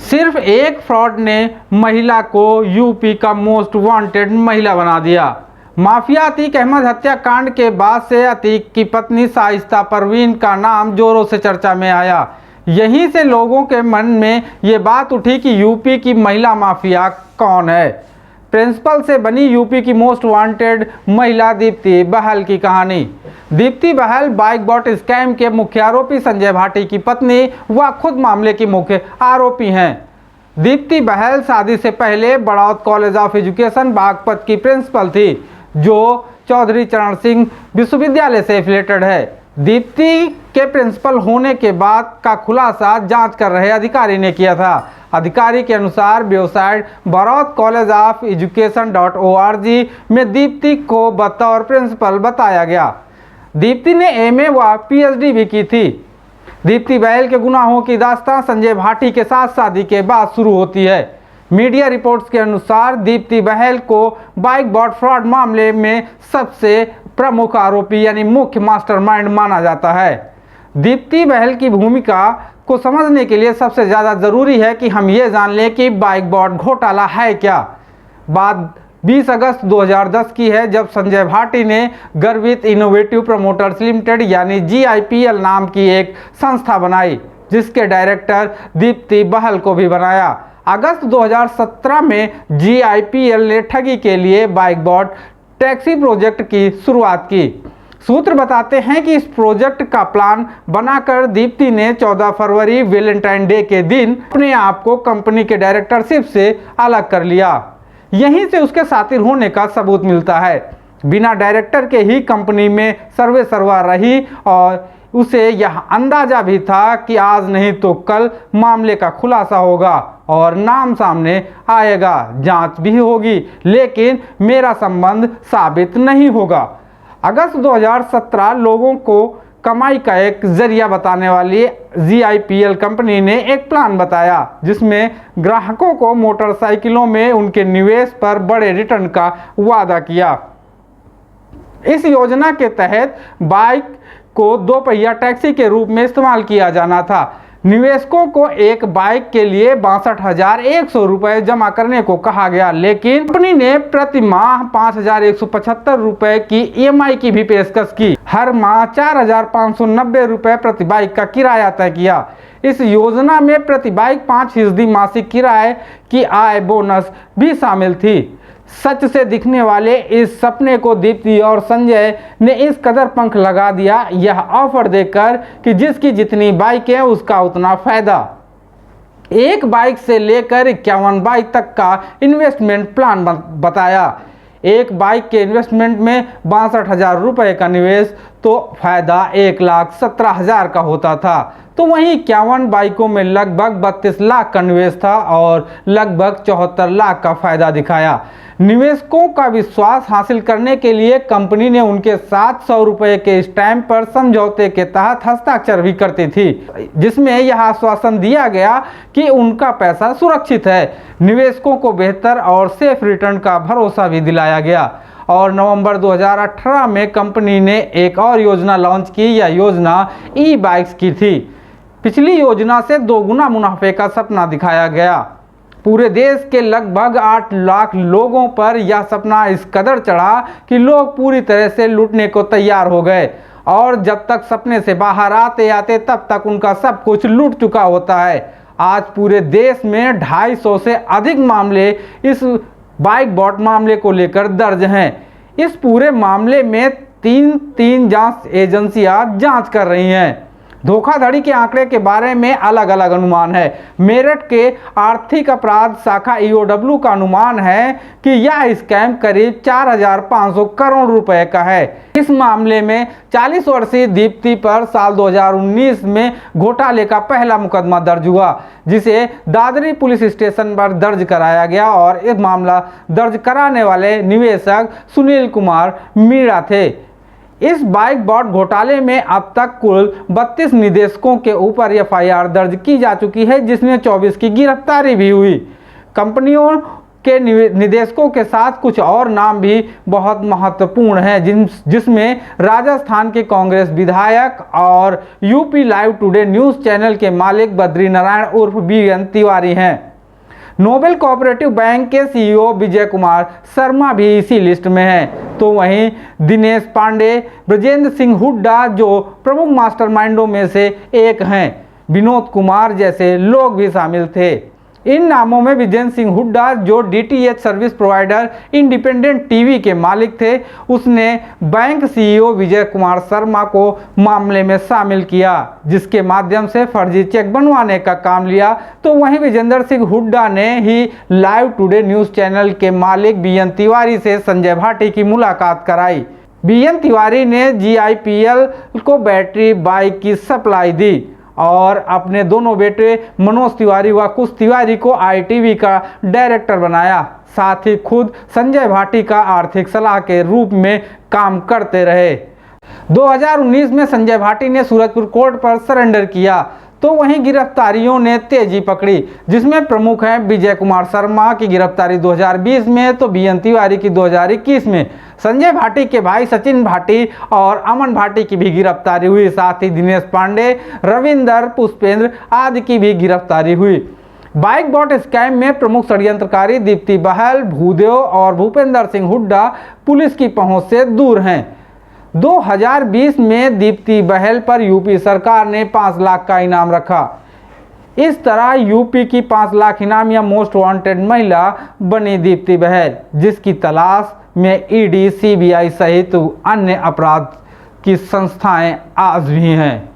सिर्फ एक फ्रॉड ने महिला को यूपी का मोस्ट वांटेड महिला बना दिया। माफिया अतीक अहमद हत्याकांड के बाद से अतीक की पत्नी शाइस्ता परवीन का नाम जोरों से चर्चा में आया। यहीं से लोगों के मन में ये बात उठी कि यूपी की महिला माफिया कौन है। प्रिंसिपल से बनी यूपी की मोस्ट वांटेड महिला दीप्ति बहल की कहानी। दीप्ति बहल बाइक बॉट स्कैम के मुख्य आरोपी संजय भाटी की पत्नी व खुद मामले की मुख्य आरोपी हैं। दीप्ति बहल शादी से पहले Baraut college of education Baghpat की प्रिंसिपल थी, जो चौधरी चरण सिंह विश्वविद्यालय से एफिलेटेड है। दीप्ति के प्रिंसिपल होने के बाद का खुलासा जांच कर रहे अधिकारी ने किया था। अधिकारी के अनुसार वेबसाइट बड़ौद कॉलेज ऑफ एजुकेशन.org में दीप्ति को बतौर प्रिंसिपल बताया गया। दीप्ति ने एमए व पीएचडी भी की थी। दीप्ति बहल के गुनाहों की दास्तां संजय भाटी के साथ शादी के बाद शुरू होती है। मीडिया रिपोर्ट्स के अनुसार दीप्ति बहल को बाइक बॉट फ्रॉड मामले में सबसे प्रमुख आरोपी यानी मुख्य मास्टरमाइंड माना जाता है। दीप्ति बहल की भूमिका को समझने के लिए सबसे ज़्यादा ज़रूरी है कि हम ये जान लें कि बाइक बॉट घोटाला है क्या। बात 20 अगस्त 2010 की है, जब संजय भाटी ने गर्वित इनोवेटिव प्रमोटर्स लिमिटेड यानी GIPL नाम की एक संस्था बनाई, जिसके डायरेक्टर दीप्ति बहल को भी बनाया। अगस्त 2017 में GIPL ने ठगी के लिए बाइक बॉट टैक्सी प्रोजेक्ट की शुरुआत की। सूत्र बताते हैं कि इस प्रोजेक्ट का प्लान बनाकर दीप्ति ने 14 फरवरी वैलेंटाइन डे के दिन अपने आप को कंपनी के डायरेक्टरशिप से अलग कर लिया। यहीं से उसके शातिर होने का सबूत मिलता है। बिना डायरेक्टर के ही कंपनी में सर्वे सर्वा रही और उसे यह अंदाजा भी था कि आज नहीं तो कल मामले का खुलासा होगा और नाम सामने आएगा, जांच भी होगी, लेकिन मेरा संबंध साबित नहीं होगा। अगस्त 2017 लोगों को कमाई का एक जरिया बताने वाली GIPL कंपनी ने एक प्लान बताया, जिसमें ग्राहकों को मोटरसाइकिलों में उनके निवेश पर बड़े रिटर्न का वादा किया। इस योजना के तहत बाइक को 2 पहिया टैक्सी के रूप में इस्तेमाल किया जाना था। निवेशकों को एक बाइक के लिए 62,100 रुपये जमा करने को कहा गया, लेकिन कंपनी ने प्रति माह 5,175 रुपये की EMI की भी पेशकश की। हर माह 4,590 रुपये प्रति बाइक का किराया तय किया। इस योजना में प्रति बाइक 5% मासिक किराए की आय बोनस भी शामिल थी। सच से दिखने वाले इस सपने को दीप्ति और संजय ने इस कदर पंख लगा दिया, यह ऑफर देकर कि जिसकी जितनी बाइकें उसका उतना फायदा। एक बाइक से लेकर 51 बाइक तक का इन्वेस्टमेंट प्लान बताया। एक बाइक के इन्वेस्टमेंट में 62,000 रुपये का निवेश तो फायदा 1,17,000 का होता था। तो वहीं 51 बाइकों में लगभग 32 लाख का निवेश था और लगभग 74 लाख का फायदा दिखाया। निवेशकों का विश्वास हासिल करने के लिए कंपनी ने उनके 700 रुपये के स्टैंप पर समझौते के तहत हस्ताक्षर भी करती थी, जिसमें यह आश्वासन दिया गया कि उनका पैसा सुरक्षित है। निवेशकों को बेहतर और सेफ रिटर्न का भरोसा भी दिलाया गया। और नवंबर 2018 में कंपनी ने एक और योजना लॉन्च की। यह योजना ई-बाइक्स की थी। पिछली योजना से 2 गुना मुनाफे का सपना दिखाया गया। पूरे देश के लगभग 8 लाख लोगों पर यह सपना इस कदर चढ़ा कि लोग पूरी तरह से लूटने को तैयार हो गए और जब तक सपने से बाहर आते आते तब तक उनका सब कुछ लूट चुका होता है। आज पूरे देश में 250 से अधिक मामले इस बाइक बॉट मामले को लेकर दर्ज हैं। इस पूरे मामले में 3 जांच एजेंसियां जांच कर रही हैं। धोखाधड़ी के आंकड़े के बारे में अलग अलग अनुमान है। मेरठ के आर्थिक अपराध शाखा EOW का अनुमान है कि यह स्कैम करीब 4,500 करोड़ रुपए का है। इस मामले में 40 वर्षीय दीप्ति पर साल 2019 में घोटाले का पहला मुकदमा दर्ज हुआ, जिसे दादरी पुलिस स्टेशन पर दर्ज कराया गया और यह मामला दर्ज कराने वाले निवेशक सुनील कुमार मीणा थे। इस बाइक बॉट घोटाले में अब तक कुल 32 निदेशकों के ऊपर FIR दर्ज की जा चुकी है, जिसमें 24 की गिरफ्तारी भी हुई। कंपनियों के निदेशकों के साथ कुछ और नाम भी बहुत महत्वपूर्ण हैं, जिसमें राजस्थान के कांग्रेस विधायक और UP live today news channel के मालिक बद्री नारायण उर्फ बीएन तिवारी हैं। नोबेल कोऑपरेटिव बैंक के सीईओ विजय कुमार शर्मा भी इसी लिस्ट में हैं। तो वहीं दिनेश पांडे, ब्रजेंद्र सिंह हुड्डा जो प्रमुख मास्टरमाइंडों में से एक हैं, विनोद कुमार जैसे लोग भी शामिल थे। इन नामों में विजेंद्र सिंह हुड्डा जो DTH service provider independent TV के मालिक थे, उसने बैंक सीईओ विजय कुमार शर्मा को मामले में शामिल किया, जिसके माध्यम से फर्जी चेक बनवाने का काम लिया। तो वहीं विजेंद्र सिंह हुड्डा ने ही लाइव टुडे न्यूज़ चैनल के मालिक बीएन तिवारी से संजय भाटी की मुलाकात कराई। बीएन तिवारी ने जीआईपीएल को बैटरी बाइक की सप्लाई दी और अपने दोनों बेटे मनोज तिवारी व कुश तिवारी को आईटीवी का डायरेक्टर बनाया। साथ ही खुद संजय भाटी का आर्थिक सलाह के रूप में काम करते रहे। 2019 में संजय भाटी ने सूरजपुर कोर्ट पर सरेंडर किया। तो वहीं गिरफ्तारियों ने तेजी पकड़ी, जिसमें प्रमुख हैं विजय कुमार शर्मा की गिरफ्तारी 2020 में, तो बीएन तिवारी की 2021 में, संजय भाटी के भाई सचिन भाटी और अमन भाटी की भी गिरफ्तारी हुई। साथ ही दिनेश पांडे, रविंदर, पुष्पेंद्र आदि की भी गिरफ्तारी हुई। बाइक बॉट स्कैम में प्रमुख षड्यंत्रकारी दीप्ति बहल, भूदेव और भूपेंद्र सिंह हुड्डा पुलिस की पहुंच से दूर हैं। 2020 में दीप्ति बहल पर यूपी सरकार ने 5 लाख का इनाम रखा। इस तरह यूपी की 5 लाख इनामिया मोस्ट वांटेड महिला बनी दीप्ति बहल, जिसकी तलाश में ईडी, सीबीआई सहित अन्य अपराध की संस्थाएं आज भी हैं।